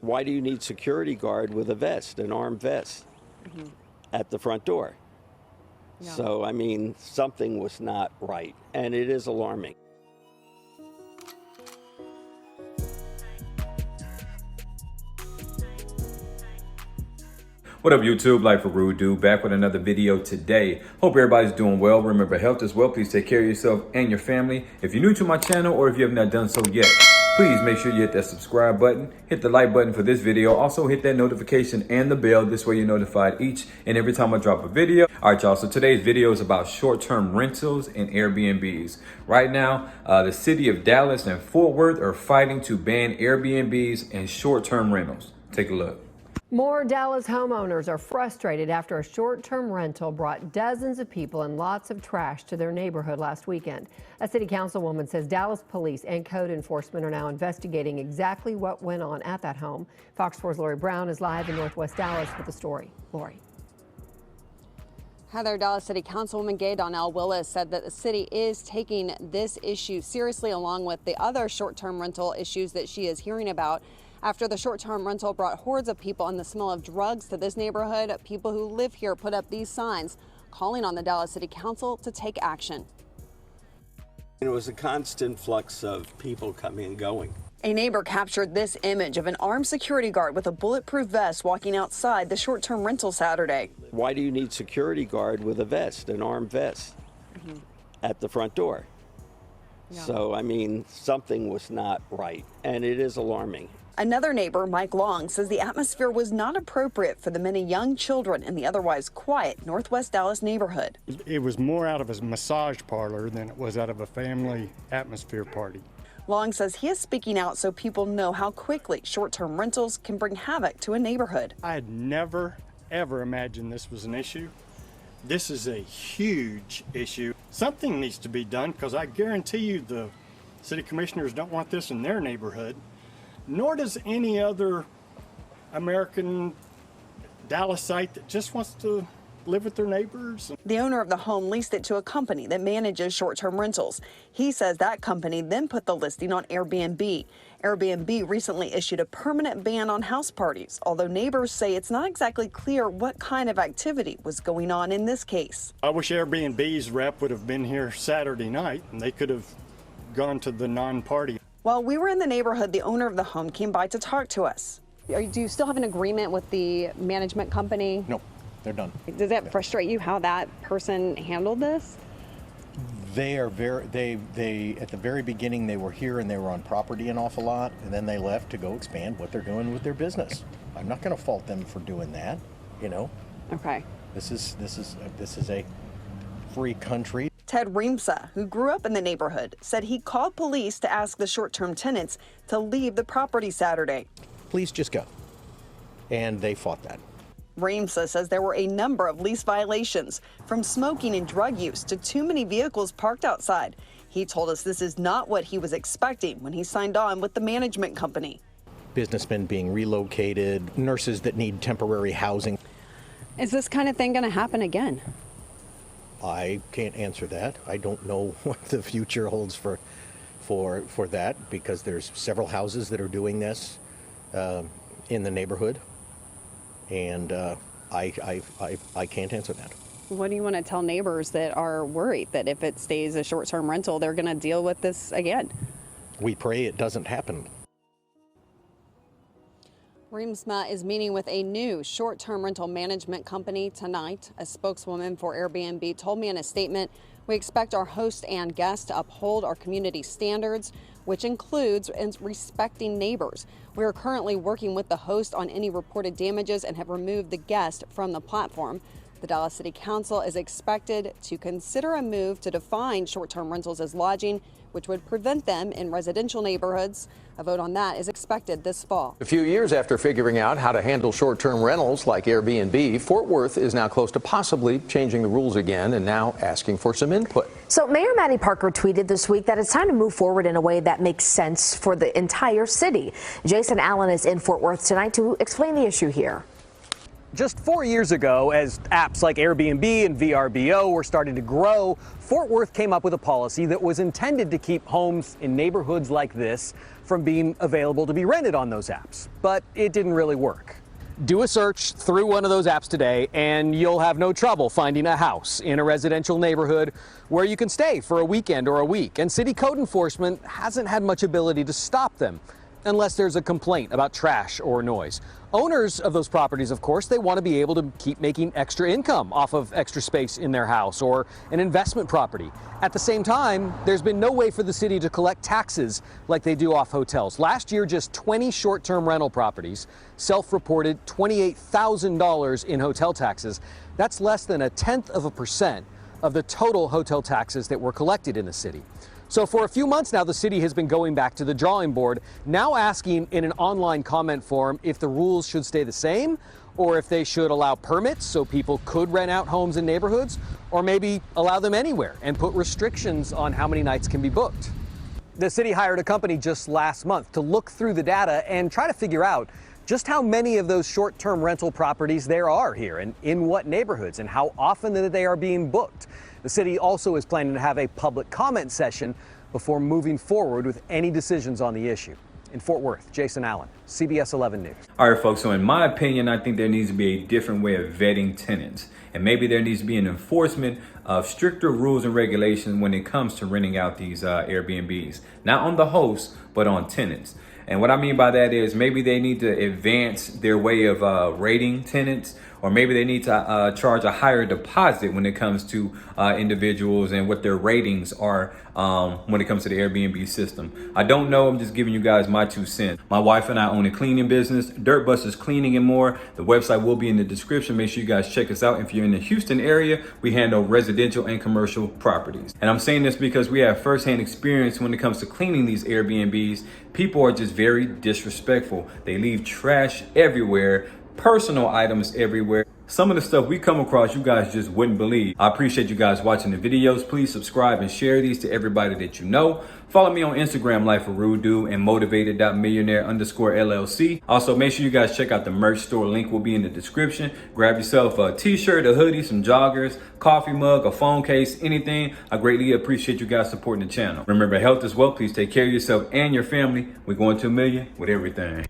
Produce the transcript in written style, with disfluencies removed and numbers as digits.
Why do you need security guard with a vest, an armed vest, at the front door? Yeah. So, I mean, something was not right, and it is alarming. What up, YouTube? LifeofRudeDude back with another video today. Hope everybody's doing well. Remember, health is well. Please take care of yourself and your family. If you're new to my channel or if you have not done so yet, please make sure you hit that subscribe button, hit the like button for this video. Also hit that notification and the bell. This way you're notified each and every time I drop a video. All right, y'all. So today's video is about short-term rentals and Airbnbs. Right now, the city of Dallas and Fort Worth are fighting to ban Airbnbs and short-term rentals. Take a look. More Dallas homeowners are frustrated after a short-term rental brought dozens of people and lots of trash to their neighborhood last weekend. A city councilwoman says Dallas police and code enforcement are now investigating exactly what went on at that home. Fox 4's Lori Brown is live in Northwest Dallas with the story. Lori. Heather, Dallas City Councilwoman Gay Donnell Willis said that the city is taking this issue seriously, along with the other short-term rental issues that she is hearing about. After the short-term rental brought hordes of people and the smell of drugs to this neighborhood, people who live here put up these signs calling on the Dallas City Council to take action. It was a constant flux of people coming and going. A neighbor captured this image of an armed security guard with a bulletproof vest walking outside the short-term rental Saturday. Why do you need security guard with a vest, an armed vest, at the front door? Yeah. So, I mean, something was not right, and it is alarming. Another neighbor, Mike Long, says the atmosphere was not appropriate for the many young children in the otherwise quiet Northwest Dallas neighborhood. It was more out of a massage parlor than it was out of a family atmosphere party. Long says he is speaking out so people know how quickly short-term rentals can bring havoc to a neighborhood. I had never, ever imagined this was an issue. This is a huge issue. Something needs to be done, because I guarantee you the city commissioners don't want this in their neighborhood. Nor does any other American Dallasite that just wants to live with their neighbors. The owner of the home leased it to a company that manages short-term rentals. He says that company then put the listing on Airbnb. Airbnb recently issued a permanent ban on house parties, although neighbors say it's not exactly clear what kind of activity was going on in this case. I wish Airbnb's rep would have been here Saturday night and they could have gone to the non-party. While we were in the neighborhood, the owner of the home came by to talk to us. Do you still have an agreement with the management company? No, they're done. Does that frustrate you how that person handled this? They are they at the very beginning they were here and they were on property an awful lot, and then they left to go expand what they're doing with their business. I'm not going to fault them for doing that, you know. Okay. This is a free country. Ted Reemsa, who grew up in the neighborhood, said he called police to ask the short-term tenants to leave the property Saturday. Please just go. And they fought that. Reemsa says there were a number of lease violations, from smoking and drug use to too many vehicles parked outside. He told us this is not what he was expecting when he signed on with the management company. Businessmen being relocated, nurses that need temporary housing. Is this kind of thing going to happen again? I can't answer that. I don't know what the future holds for that, because there's several houses that are doing this in the neighborhood, and I can't answer that. What do you want to tell neighbors that are worried that if it stays a short-term rental, they're going to deal with this again? We pray it doesn't happen. Reemsma is meeting with a new short-term rental management company tonight. A spokeswoman for Airbnb told me in a statement, "We expect our host and guests to uphold our community standards, which includes respecting neighbors. We are currently working with the host on any reported damages and have removed the guest from the platform." The Dallas City Council is expected to consider a move to define short-term rentals as lodging, which would prevent them in residential neighborhoods. A vote on that is expected this fall. A few years after figuring out how to handle short-term rentals like Airbnb, Fort Worth is now close to possibly changing the rules again and now asking for some input. So Mayor Maddie Parker tweeted this week that it's time to move forward in a way that makes sense for the entire city. Jason Allen is in Fort Worth tonight to explain the issue here. Just 4 years ago, as apps like Airbnb and VRBO were starting to grow, Fort Worth came up with a policy that was intended to keep homes in neighborhoods like this from being available to be rented on those apps. But it didn't really work. Do a search through one of those apps today and you'll have no trouble finding a house in a residential neighborhood where you can stay for a weekend or a week. And city code enforcement hasn't had much ability to stop them unless there's a complaint about trash or noise. Owners of those properties, of course, they want to be able to keep making extra income off of extra space in their house or an investment property. At the same time, there's been no way for the city to collect taxes like they do off hotels. Last year, just 20 short-term rental properties self-reported $28,000 in hotel taxes. That's less than 0.1% of the total hotel taxes that were collected in the city. So for a few months now, the city has been going back to the drawing board, now asking in an online comment forum if the rules should stay the same or if they should allow permits so people could rent out homes in neighborhoods, or maybe allow them anywhere and put restrictions on how many nights can be booked. The city hired a company just last month to look through the data and try to figure out just how many of those short-term rental properties there are here and in what neighborhoods and how often that they are being booked. The city also is planning to have a public comment session before moving forward with any decisions on the issue. In Fort Worth, Jason Allen, CBS 11 News. All right, folks, so in my opinion, I think there needs to be a different way of vetting tenants. And maybe there needs to be an enforcement of stricter rules and regulations when it comes to renting out these Airbnbs. Not on the hosts, but on tenants. And what I mean by that is maybe they need to advance their way of rating tenants, or maybe they need to charge a higher deposit when it comes to individuals and what their ratings are when it comes to the Airbnb system. I don't know. I'm just giving you guys my 2 cents. My wife and I own a cleaning business, DirtBustersCleaningandMore. The website will be in the description. Make sure you guys check us out. If you're in the Houston area, we handle residential and commercial properties. And I'm saying this because we have firsthand experience when it comes to cleaning these Airbnbs. People are just very disrespectful. They leave trash everywhere, personal items everywhere. Some of the stuff we come across, you guys just wouldn't believe. I appreciate you guys watching the videos. Please subscribe and share these to everybody that you know. Follow me on Instagram, LifeofRudeDude, and motivated.millionaire_LLC. Also, make sure you guys check out the merch store. Link will be in the description. Grab yourself a t-shirt, a hoodie, some joggers, coffee mug, a phone case, anything. I greatly appreciate you guys supporting the channel. Remember, health is wealth. Please take care of yourself and your family. We're going to $1 million with everything.